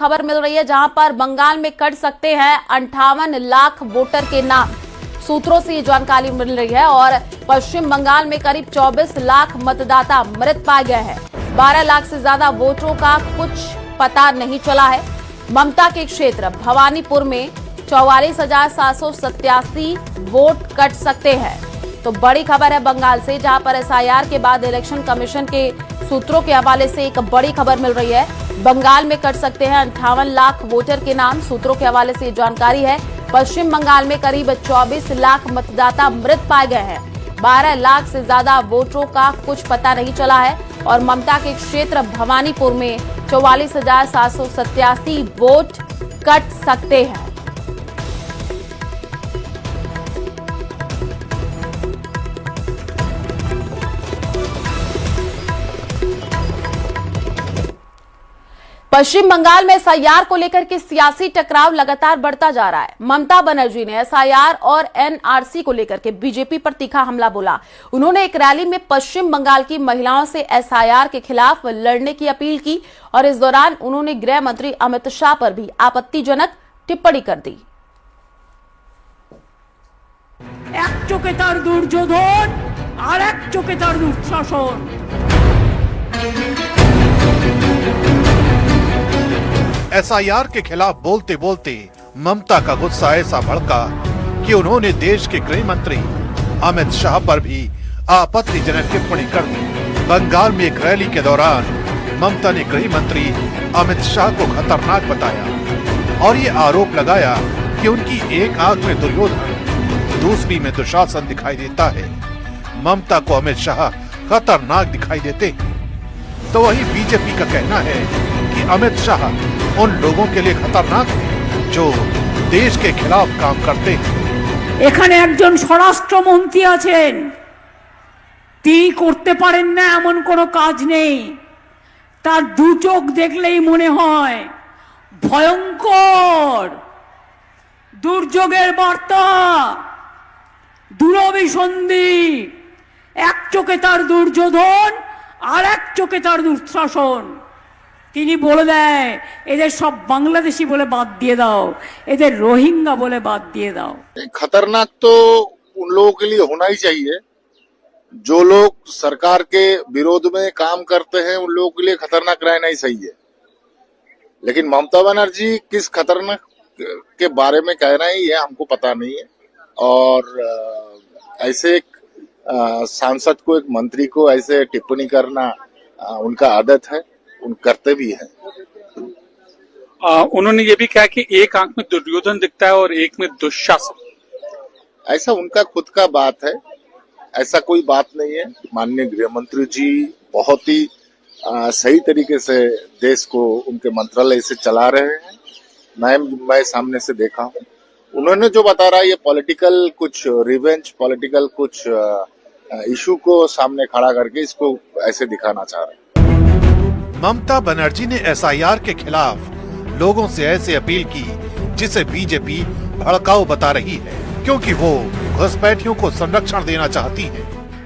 खबर मिल रही है, जहां पर बंगाल में कट सकते हैं 58 लाख वोटर के नाम। सूत्रों से ये जानकारी मिल रही है और पश्चिम बंगाल में करीब 24 लाख मतदाता मृत पाए गए हैं। 12 लाख से ज्यादा वोटरों का कुछ पता नहीं चला है। ममता के क्षेत्र भवानीपुर में 44,787 वोट कट सकते हैं। तो बड़ी खबर है बंगाल से, जहां पर एसआईआर के बाद इलेक्शन कमीशन के सूत्रों के हवाले से एक बड़ी खबर मिल रही है। बंगाल में कट सकते हैं 58 लाख वोटर के नाम। सूत्रों के हवाले से जानकारी है। पश्चिम बंगाल में करीब 24 लाख मतदाता मृत पाए गए हैं। 12 लाख से ज्यादा वोटरों का कुछ पता नहीं चला है और ममता के क्षेत्र भवानीपुर में 44,787 वोट कट सकते हैं। पश्चिम बंगाल में एसआईआर को लेकर के सियासी टकराव लगातार बढ़ता जा रहा है। ममता बनर्जी ने एसआईआर और एनआरसी को लेकर के बीजेपी पर तीखा हमला बोला। उन्होंने एक रैली में पश्चिम बंगाल की महिलाओं से एसआईआर के खिलाफ लड़ने की अपील की और इस दौरान उन्होंने गृह मंत्री अमित शाह पर भी आपत्तिजनक टिप्पणी कर दी। एक चोखे तार दुर्योधन और एक चोखे तार दुःशासन। एसआईआर के खिलाफ बोलते बोलते ममता का गुस्सा ऐसा भड़का कि उन्होंने देश के गृह मंत्री अमित शाह पर भी आपत्तिजनक टिप्पणी कर दी। बंगाल में एक रैली के दौरान ममता ने गृह मंत्री अमित शाह को खतरनाक बताया और ये आरोप लगाया कि उनकी एक आंख में दुर्योधन, दूसरी में दुशासन दिखाई देता है। ममता को अमित शाह खतरनाक दिखाई देते हैं, तो वही बीजेपी का कहना है कि अमित शाह उन लोगों के लिए खतरनाक है जो देश के खिलाफ काम करते हैं। এখানে একজন স্বরাষ্ট্রমন্ত্রী আছেন, তিনি করতে পারেন না এমন কোনো কাজ নেই। তার দু চোখ দেখলেই মনে হয় ভয়ঙ্কর দুর্যোগের বার্তা, দুরভিসন্ধি। এক চোখে তার দুর্যোধন আর এক চোখে তার দুঃশাসন। তিনি বলে দেয় এদের সব বাংলাদেশি বলে বাদ দিয়ে দাও, এদের রোহিঙ্গা বলে বাদ দিয়ে দাও। खतरनाक तो उन लोगों के लिए होना ही चाहिए जो लोग सरकार के विरोध में काम करते हैं। उन लोगों के लिए खतरनाक रहना ही सही है। लेकिन ममता बनर्जी किस खतरनाक के बारे में कह रहे हैं ये हमको पता नहीं है। और ऐसे एक सांसद को, एक मंत्री को ऐसे टिप्पणी करना उनका आदत है, उन करते भी हैं। उन्होंने ये भी कहा कि एक आंख में दुर्योधन दिखता है और एक में दुशासन। ऐसा उनका खुद का बात है, ऐसा कोई बात नहीं है। माननीय गृह मंत्री जी बहुत ही सही तरीके से देश को उनके मंत्रालय से चला रहे हैं। मैं सामने से देखा हूँ। उन्होंने जो बता रहा है ये पॉलिटिकल कुछ रिवेंज, पॉलिटिकल कुछ इशू को सामने खड़ा करके इसको ऐसे दिखाना चाह रहे हैं। ममता बनर्जी ने एसआईआर के खिलाफ लोगों से ऐसे अपील की जिसे बीजेपी भड़काऊ बता रही है, क्योंकि वो घुसपैठियों को संरक्षण देना चाहती है।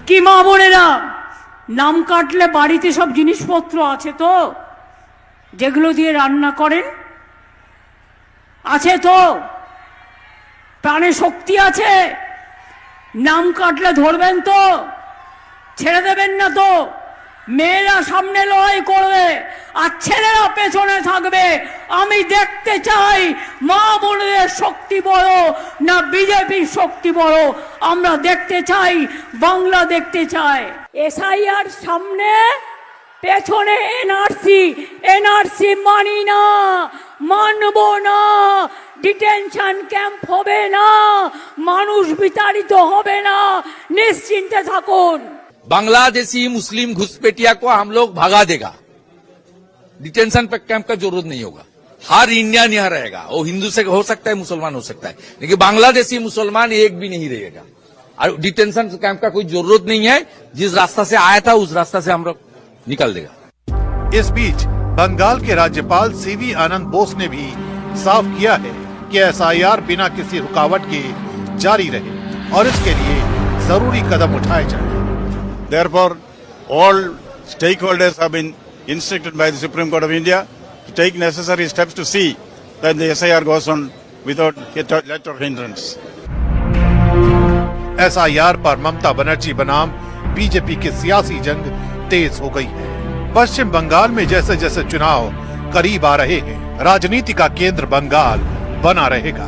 কি মা বোনেরা, নাম কাটলে বাড়িতে সব জিনিসপত্র আছে তো, যেগুলো দিয়ে রান্না করেন আছে তো, প্রাণে শক্তি আছে, নাম কাটলে ধরবেন তো, ছেড়ে দেবেন না তো। মেয়েরা সামনে লড়াই করবে আর ছেলেরা পেছনে থাকবে। আমি দেখতে চাই মা বোনদের শক্তি বড় না বিজেপির শক্তি বড়। আমরা দেখতে চাই, বাংলা দেখতে চাই। এসআইআর সামনে, পেছনে এনআরসি। এনআরসি মানি না, মানব না। ডিটেনশন ক্যাম্প হবে না, মানুষ বিতাড়িত হবে না, নিশ্চিন্তে থাকুন। बांग्लादेशी मुस्लिम घुसपैठिया को हम लोग भगा देगा। डिटेंशन कैंप का जरूरत नहीं होगा। हर इंडियन यहाँ रहेगा। वो हिंदू से हो सकता है, मुसलमान हो सकता है, लेकिन बांग्लादेशी मुसलमान एक भी नहीं रहेगा। और डिटेंशन कैंप का कोई जरूरत नहीं है। जिस रास्ता से आया था उस रास्ता से हम लोग निकल देगा। इस बीच बंगाल के राज्यपाल सीवी आनंद बोस ने भी साफ किया है कि एसआईआर बिना किसी रुकावट के जारी रहे और इसके लिए जरूरी कदम उठाए जाए। Therefore, all stakeholders have been instructed by the Supreme Court of India to take necessary steps to see that the SIR goes on without let or hindrance. SIR पर ममता बनर्जी बनाम बीजेपी की सियासी जंग तेज हो गई है। पश्चिम बंगाल में जैसे जैसे चुनाव करीब आ रहे हैं, राजनीति का केंद्र बंगाल बना रहेगा।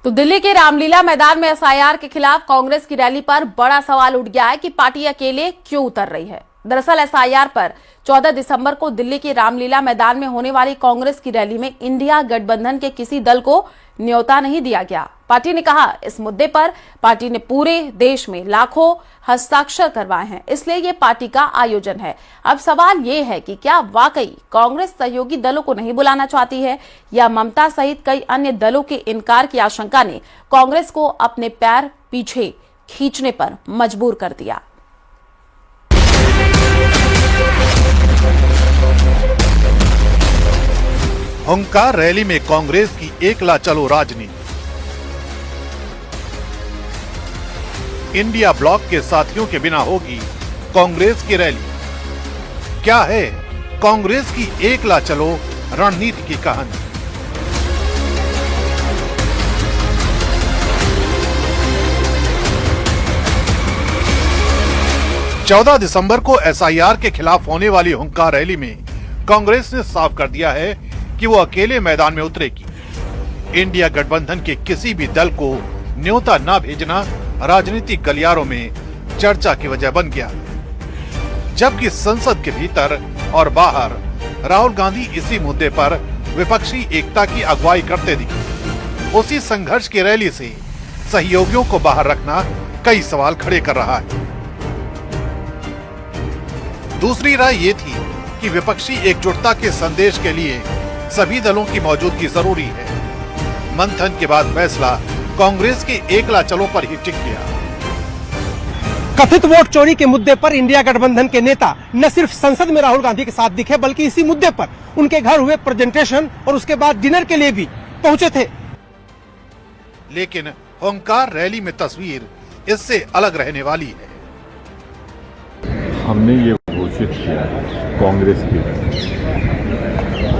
तो दिल्ली के रामलीला मैदान में एसआईआर के खिलाफ कांग्रेस की रैली पर बड़ा सवाल उठ गया है कि पार्टी अकेले क्यों उतर रही है। दरअसल एसआईआर पर 14 दिसंबर को दिल्ली के रामलीला मैदान में होने वाली कांग्रेस की रैली में इंडिया गठबंधन के किसी दल को न्योता नहीं दिया गया। पार्टी ने कहा इस मुद्दे पर पार्टी ने पूरे देश में लाखों हस्ताक्षर करवाए हैं, इसलिए ये पार्टी का आयोजन है। अब सवाल ये है कि क्या वाकई कांग्रेस सहयोगी दलों को नहीं बुलाना चाहती है या ममता सहित कई अन्य दलों के इनकार की आशंका ने कांग्रेस को अपने पैर पीछे खींचने पर मजबूर कर दिया। हुंकार रैली में कांग्रेस की एकला चलो राजनीति। इंडिया ब्लॉक के साथियों के बिना होगी कांग्रेस की रैली। क्या है कांग्रेस की एकला चलो रणनीति की कहानी? चौदह दिसंबर को एसआईआर के खिलाफ होने वाली हुंकार रैली में कांग्रेस ने साफ कर दिया है कि वो अकेले मैदान में उतरेगी। इंडिया गठबंधन के किसी भी दल को न्योता न भेजना राजनीतिक गलियारों में चर्चा की वजह बन गया, जबकि संसद के भीतर और बाहर राहुल गांधी इसी मुद्दे पर विपक्षी एकता की अगुवाई करते दिखे। उसी संघर्ष की रैली से सहयोगियों को बाहर रखना कई सवाल खड़े कर रहा है। दूसरी राय ये थी कि विपक्षी एकजुटता के संदेश के लिए सभी दलों की मौजूदगी जरूरी है। मंथन के बाद फैसला कांग्रेस के एकला चलो पर ही टिक गया। कथित वोट चोरी के मुद्दे पर इंडिया गठबंधन के नेता न सिर्फ संसद में राहुल गांधी के साथ दिखे, बल्कि इसी मुद्दे पर उनके घर हुए प्रेजेंटेशन और उसके बाद डिनर के लिए भी पहुंचे थे। लेकिन हुंकार रैली में तस्वीर इससे अलग रहने वाली है। हमने ये घोषित किया है कांग्रेस की,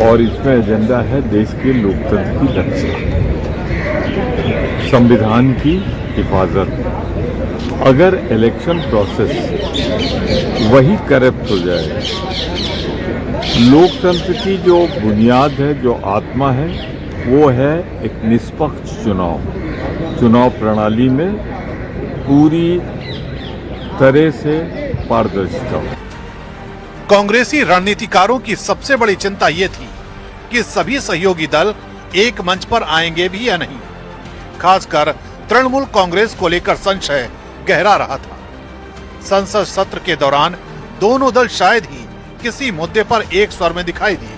और इसमें एजेंडा है देश के लोकतंत्र की रक्षा, संविधान की हिफाजत। अगर इलेक्शन प्रोसेस वही करप्ट हो जाए, लोकतंत्र की जो बुनियाद है, जो आत्मा है, वो है एक निष्पक्ष चुनाव प्रणाली में पूरी तरह से पारदर्शिता। कांग्रेसी रणनीतिकारों की सबसे बड़ी चिंता ये थी कि सभी सहयोगी दल एक मंच पर आएंगे भी या नहीं। खासकर तृणमूल कांग्रेस को लेकर संशय गहरा रहा था। संसद सत्र के दौरान दोनों दल शायद ही किसी मुद्दे पर एक स्वर में दिखाई दिए।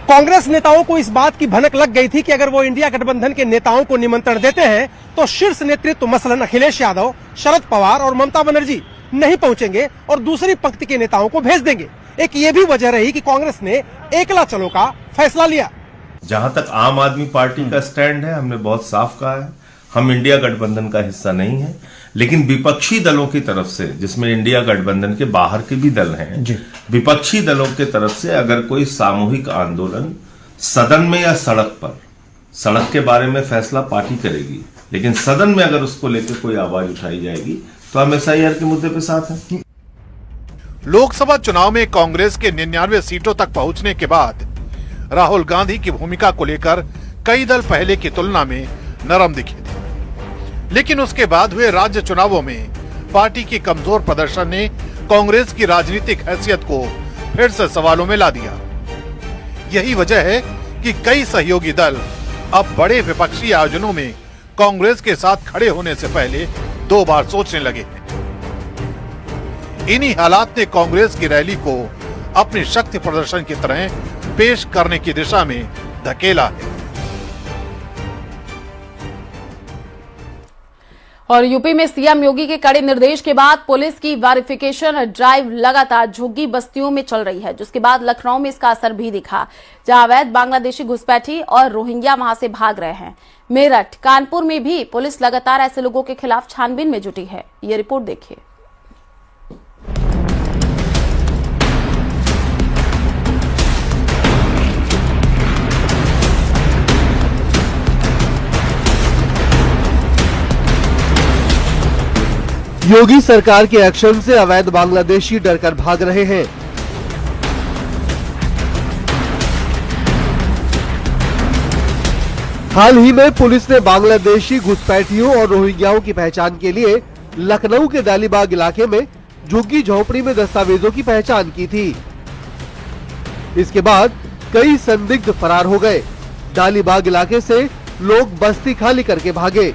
कांग्रेस नेताओं को इस बात की भनक लग गई थी कि अगर वो इंडिया गठबंधन के नेताओं को निमंत्रण देते हैं तो शीर्ष नेतृत्व मसलन अखिलेश यादव, शरद पवार और ममता बनर्जी नहीं पहुंचेंगे और दूसरी पंक्ति के नेताओं को भेज देंगे। एक ये भी वजह रही कि कांग्रेस ने एकला चलो का फैसला लिया। जहां तक आम आदमी पार्टी का स्टैंड है, हमने बहुत साफ कहा है, हम इंडिया गठबंधन का हिस्सा नहीं है। लेकिन विपक्षी दलों की तरफ से, जिसमें इंडिया गठबंधन के बाहर के भी दल हैं, विपक्षी दलों की तरफ से अगर कोई सामूहिक आंदोलन सदन में या सड़क पर, सड़क के बारे में फैसला पार्टी करेगी, लेकिन सदन में अगर उसको लेकर कोई आवाज उठाई जाएगी तो हम एसआईआर के मुद्दे पे साथ हैं। लोकसभा चुनाव में कांग्रेस के 99 सीटों तक पहुंचने के बाद राहुल गांधी की भूमिका को लेकर कई दल पहले की तुलना में नरम दिखे थे, लेकिन उसके बाद हुए राज्य चुनावों में पार्टी की कमजोर प्रदर्शन ने कांग्रेस की राजनीतिक हैसियत को फिर से सवालों में ला दिया। यही वजह है कि कई सहयोगी दल अब बड़े विपक्षी आयोजनों में कांग्रेस के साथ खड़े होने से पहले 2 बार सोचने लगे हैं। इन्हीं हालात ने कांग्रेस की रैली को अपने शक्ति प्रदर्शन की तरह पेश करने की दिशा में धकेला है। और यूपी में सीएम योगी के कड़े निर्देश के बाद पुलिस की वेरिफिकेशन ड्राइव लगातार झुग्गी बस्तियों में चल रही है, जिसके बाद लखनऊ में इसका असर भी दिखा, जहां अवैध बांग्लादेशी घुसपैठी और रोहिंग्या वहां से भाग रहे हैं। मेरठ, कानपुर में भी पुलिस लगातार ऐसे लोगों के खिलाफ छानबीन में जुटी है। ये रिपोर्ट देखिए। योगी सरकार के एक्शन से अवैध बांग्लादेशी डरकर भाग रहे हैं। हाल ही में पुलिस ने बांग्लादेशी घुसपैठियों और रोहिंग्याओं की पहचान के लिए लखनऊ के डालीबाग इलाके में झुग्गी झोपड़ी में दस्तावेजों की पहचान की थी। इसके बाद कई संदिग्ध फरार हो गए। डालीबाग इलाके से लोग बस्ती खाली करके भागे।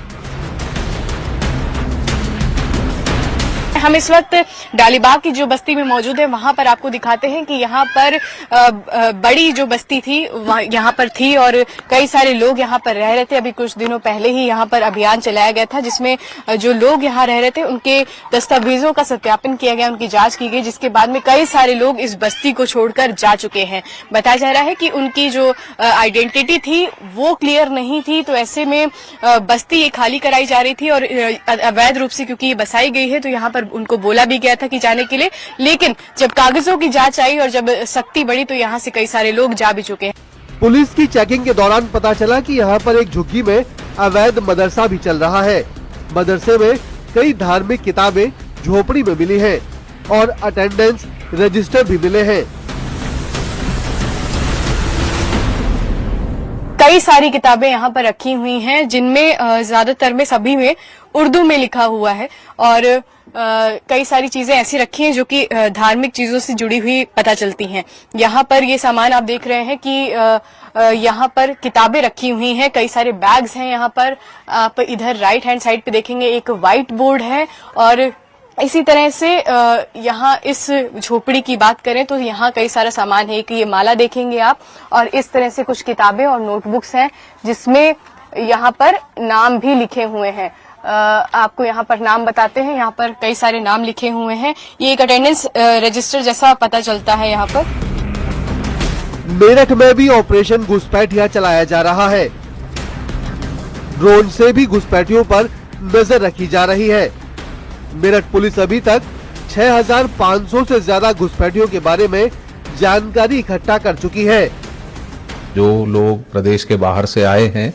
हम इस वक्त डालीबाग की जो बस्ती में मौजूद है वहां पर आपको दिखाते हैं कि यहाँ पर बड़ी जो बस्ती थी यहाँ पर थी और कई सारे लोग यहाँ पर रह रहे थे। अभी कुछ दिनों पहले ही यहाँ पर अभियान चलाया गया था जिसमें जो लोग यहाँ रह रहे थे उनके दस्तावेजों का सत्यापन किया गया, उनकी जांच की गई, जिसके बाद में कई सारे लोग इस बस्ती को छोड़कर जा चुके हैं। बताया जा रहा है कि उनकी जो आइडेंटिटी थी वो क्लियर नहीं थी, तो ऐसे में बस्ती ये खाली कराई जा रही थी और अवैध रूप से क्योंकि ये बसाई गई है तो यहाँ पर उनको बोला भी गया था कि जाने के लिए, लेकिन जब कागजों की जांच आई और जब सख्ती बढ़ी तो यहाँ से कई सारे लोग जा भी चुके हैं। पुलिस की चेकिंग के दौरान पता चला कि यहाँ पर एक झुग्गी में अवैध मदरसा भी चल रहा है। मदरसे में कई धार्मिक किताबें झोपड़ी में मिली हैं और अटेंडेंस रजिस्टर भी मिले हैं। कई सारी किताबें यहाँ पर रखी हुई हैं जिनमें ज्यादातर में सभी में उर्दू में लिखा हुआ है और कई सारी चीजें ऐसी रखी हैं जो कि धार्मिक चीजों से जुड़ी हुई पता चलती हैं। यहाँ पर ये सामान आप देख रहे हैं कि यहाँ पर किताबें रखी हुई हैं, कई सारे बैग्स हैं। यहाँ पर आप इधर राइट हैंड साइड पे देखेंगे एक व्हाइट बोर्ड है और इसी तरह से यहाँ इस झोपड़ी की बात करें तो यहाँ कई सारा सामान है कि ये माला देखेंगे आप और इस तरह से कुछ किताबें और नोटबुक्स हैं जिसमें यहाँ पर नाम भी लिखे हुए हैं। आपको यहाँ पर नाम बताते हैं, यहाँ पर कई सारे नाम लिखे हुए हैं। ये एक अटेंडेंस रजिस्टर जैसा पता चलता है। यहाँ पर मेरठ में भी ऑपरेशन घुसपैठिया चलाया जा रहा है। ड्रोन से भी घुसपैठियों पर नजर रखी जा रही है। मेरठ पुलिस अभी तक 6,500 से ज्यादा घुसपैठियों के बारे में जानकारी इकट्ठा कर चुकी है। जो लोग प्रदेश के बाहर से आए हैं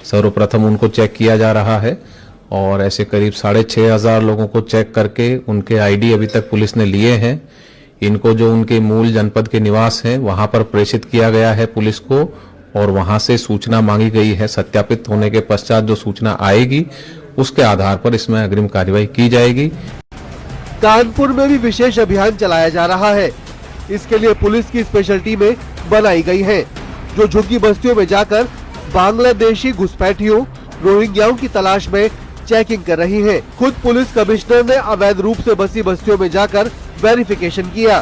सर्वप्रथम उनको चेक किया जा रहा है और ऐसे करीब 6,500 लोगों को चेक करके उनके आईडी अभी तक पुलिस ने लिए हैं। इनको जो उनके मूल जनपद के निवास हैं वहां पर प्रेषित किया गया है पुलिस को और वहां से सूचना मांगी गई है। सत्यापित होने के पश्चात जो सूचना आएगी उसके आधार पर इसमें अग्रिम कार्रवाई की जाएगी। कानपुर में भी विशेष अभियान चलाया जा रहा है। इसके लिए पुलिस की स्पेशल टीमें बनाई गई हैं, जो झुग्गी बस्तियों में जाकर बांग्लादेशी घुसपैठियों रोहिंग्याओं की तलाश में चेकिंग कर रही है। खुद पुलिस कमिश्नर ने अवैध रूप से बसी बस्तियों में जाकर वेरिफिकेशन किया।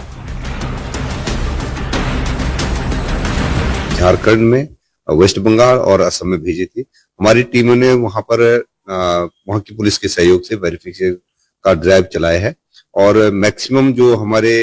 झारखंड में, वेस्ट बंगाल और असम में भेजी थी। हमारी टीमों ने वहां पर वहां की पुलिस के सहयोग से वेरिफिकेशन का ड्राइव चलाया है और मैक्सिमम जो हमारे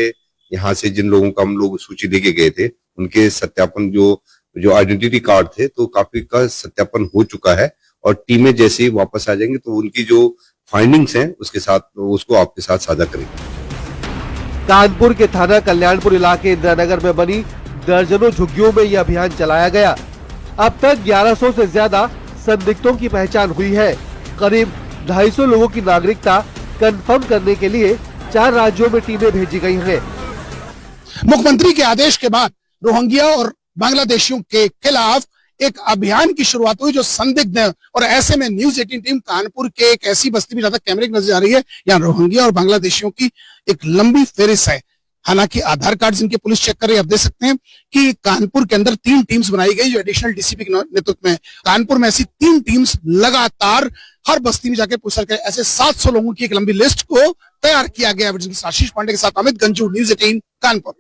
यहाँ से जिन लोगों का हम लोग सूची लेके गए थे उनके सत्यापन जो आइडेंटिटी कार्ड थे तो काफी का सत्यापन हो चुका है और टीमें जैसे ही वापस आ जाएंगे तो उनकी जो फाइंडिंग्स हैं उसके साथ उसको आपके साथ साझा करेंगे। कानपुर के थाना कल्याणपुर इलाके इंदिरानगर में बनी दर्जनों झुग्गियों में यह अभियान चलाया गया। अब तक 1100 से ज्यादा संदिग्धों की पहचान हुई है। करीब 250 लोगों की नागरिकता कंफर्म करने के लिए 4 राज्यों में टीमें भेजी गई हैं। मुख्यमंत्री के आदेश के बाद रोहिंग्या और बांग्लादेशियों के खिलाफ एक अभियान की शुरुआत हुई जो संदिग्ध है और ऐसे में न्यूज 18 टीम कानपुर के एक ऐसी बस्ती में ज्यादा कैमरे नजर आ रही है यहाँ रोहिंग्या और बांग्लादेशियों की एक लंबी फेरिस्त है। हालांकि आधार कार्ड जिनके पुलिस चेक कर रही है, आप देख सकते हैं कि कानपुर के अंदर 3 टीम्स बनाई गई जो एडिशनल डीसीपी के नेतृत्व में। कानपुर में ऐसी 3 टीम्स लगातार हर बस्ती में जाकर पूछताछ करें। ऐसे 700 लोगों की एक लंबी लिस्ट को तैयार किया गया। आशीष पांडे के साथ अमित गंजू, न्यूज 18 कानपुर।